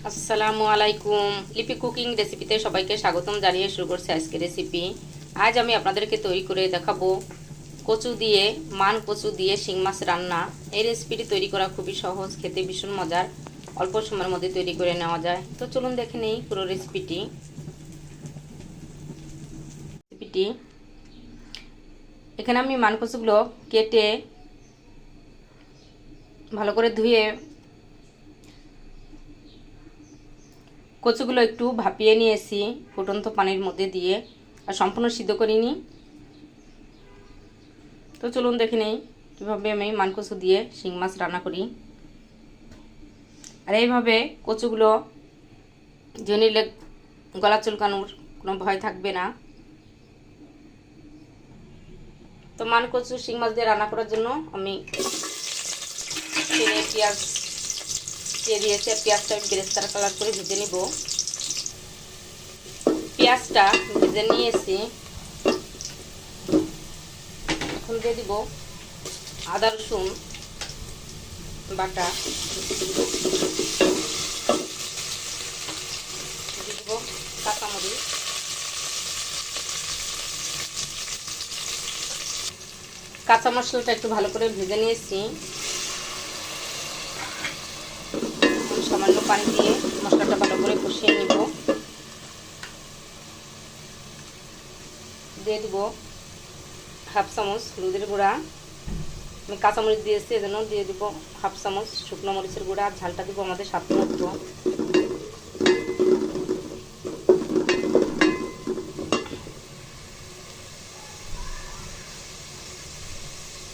আসসালামু আলাইকুম। লিপি কুকিং রেসিপিতে সবাইকে স্বাগতম জানিয়ে শুরু করছি আজকের রেসিপি। আজ আমি আপনাদেরকে তৈরি করে দেখাবো কচু দিয়ে, মান কচু দিয়ে শিং মাছ রান্না। এই রেসিপিটি তৈরি করা খুবই সহজ, খেতে ভীষণ মজার, অল্প সময়ের মধ্যে তৈরি করে নেওয়া যায়। তো চলুন দেখে নেই পুরো রেসিপিটি। এখানে আমি মান কচুগুলো কেটে ভালো করে ধুয়ে কচুগুলো একটু ভাপিয়ে নিয়েছি ফুটন্ত পানির মধ্যে দিয়ে, আর সম্পূর্ণ সিদ্ধ করিনি। তো চলুন দেখে নেই কীভাবে আমি মান কচু দিয়ে শিং মাছ রান্না করি। আর এইভাবে কচুগুলো ধুয়ে নিলে গলা চুলকানোর কোনো ভয় থাকবে না। তো মান কচু শিং মাছ দিয়ে রান্না করার জন্য আমি পেঁয়াজ দিয়ে দিয়েছি, আর পেঁয়াজটা বেরেস্তার কালার করে ভেজে নিব। পেঁয়াজটা ভেজে নিয়েছি, এখন দিয়ে দিব আদা রসুন বাটা, দিয়ে দিব কাঁচামরিচ, কাঁচা মশলাটা একটু ভালো করে ভেজে নিয়েছি। সামান্য পানি দিয়ে মশলাটা ভালো করে কষিয়ে নিব। দিয়ে দিব হাফ চামচ হলুদের গুঁড়া, আমি কাঁচামরিচ দিয়েছি এজন্য দিয়ে দিব হাফ চামচ শুকনো মরিচের গুঁড়া। আর ঝালটা দিব আমাদের স্বাদ মতো।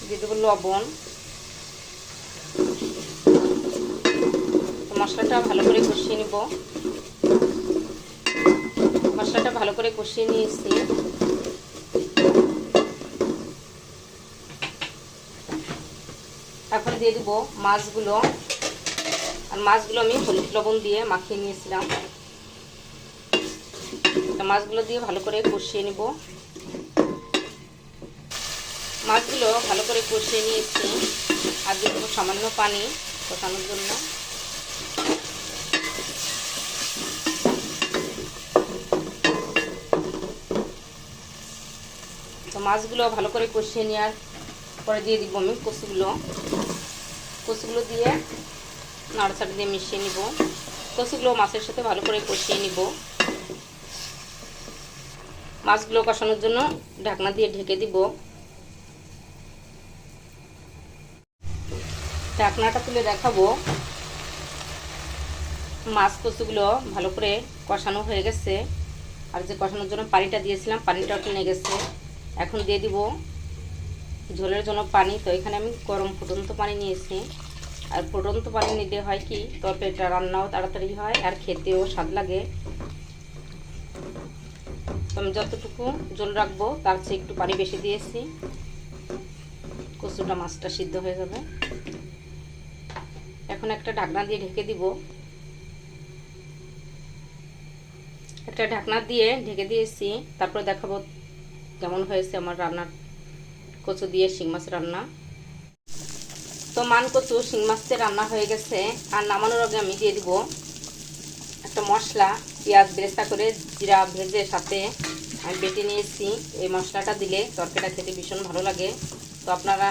দিয়ে দেবো লবণ। মশলাটা ভালো করে কষিয়ে নিব। মশলাটা ভালো করে কষিয়ে নিয়েছি। এখন দিয়ে দিব মাছগুলো, আর মাছগুলো আমি হলুদ লবণ দিয়ে মাখিয়ে নিয়েছিলাম। মাছগুলো দিয়ে ভালো করে কষিয়ে নিব। মাছগুলো ভালো করে কষিয়ে নিয়েছি, আর দিয়ে দেবো সামান্য পানি কষানোর জন্য। তো মাছগুলো ভালো করে কষিয়ে নেওয়ার পরে দিয়ে দিব আমি কচুগুলো দিয়ে নাড়াচাড়া দিয়ে মিশিয়ে নিব। কচুগুলো মাছের সাথে ভালো করে কষিয়ে নিব। মাছগুলো কষানোর জন্য ঢাকনা দিয়ে ঢেকে দিব। ঢাকনাটা তুলে দেখাবো মাছ কচুগুলো ভালো করে কষানো হয়ে গেছে, আর যে কষানোর জন্য পানিটা দিয়েছিলাম পানিটাও টেনে গেছে। এখন দিয়ে দিব ঝোলের জন্য পানি। তো এখানে আমি গরম ফুটন্ত পানি নিয়েছি, আর ফুটন্ত পানি নিলে হয় কি তরকারিটা রান্নাও তাড়াতাড়ি হয় আর খেতেও স্বাদ লাগে। তো আমি যতটুকু ঝোল রাখবো তার চেয়ে একটু পানি বেশি দিয়েছি, কচুটা মাছটা সিদ্ধ হয়ে যাবে। এখন একটা ঢাকনা দিয়ে ঢেকে দিব। একটা ঢাকনা দিয়ে ঢেকে দিয়েছি, তারপর দেখাবো কেমন হয়েছে আমার রান্নার কচু দিয়ে শিং মাছ রান্না। তো মান কচু শিং মাছের রান্না হয়ে গেছে। আর নামানোর আগে আমি দিয়ে দিব একটা মশলা, পেঁয়াজ বেরেস্তা করে জিরা ভেজে সাথে আমি বেটে নিয়েছি। এই মশলাটা দিলে তরকারিটা খেতে ভীষণ ভালো লাগে। তো আপনারা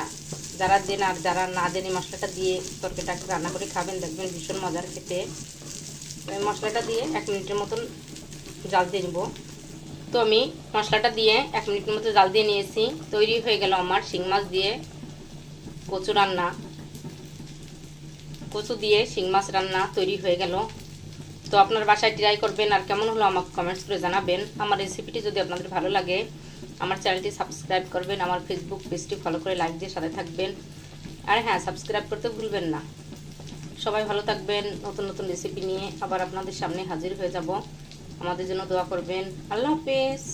যারা জেনে আর যারা না জেনে মশলাটা দিয়ে তরকারিটা রান্না করে খাবেন, দেখবেন ভীষণ মজার খেতে। তো এই মশলাটা দিয়ে 1 মিনিটের মতন জাল দিয়ে নেব। তো আমি মশলাটা দিয়ে 1 মিনিটের মতো জাল দিয়ে নিয়েছি। তৈরি হয়ে গেল আমার শিং মাছ দিয়ে কচু রান্না। কচু দিয়ে শিং মাছ রান্না তৈরি হয়ে গেল। তো আপনার বাসায় ট্রাই করবেন, আর কেমন হলো আমাকে কমেন্টস করে জানাবেন। আমার রেসিপিটি যদি আপনাদের ভালো লাগে আমার চ্যানেলটি সাবস্ক্রাইব করবেন, আমার ফেসবুক পেজটি ফলো করে লাইক দিয়ে সাথে থাকবেন। আর হ্যাঁ, সাবস্ক্রাইব করতে ভুলবেন না। সবাই ভালো থাকবেন। নতুন নতুন রেসিপি নিয়ে আবার আপনাদের সামনে হাজির হয়ে যাব। আমাদের জন্য দোয়া করবেন। আল্লাহ হাফেজ।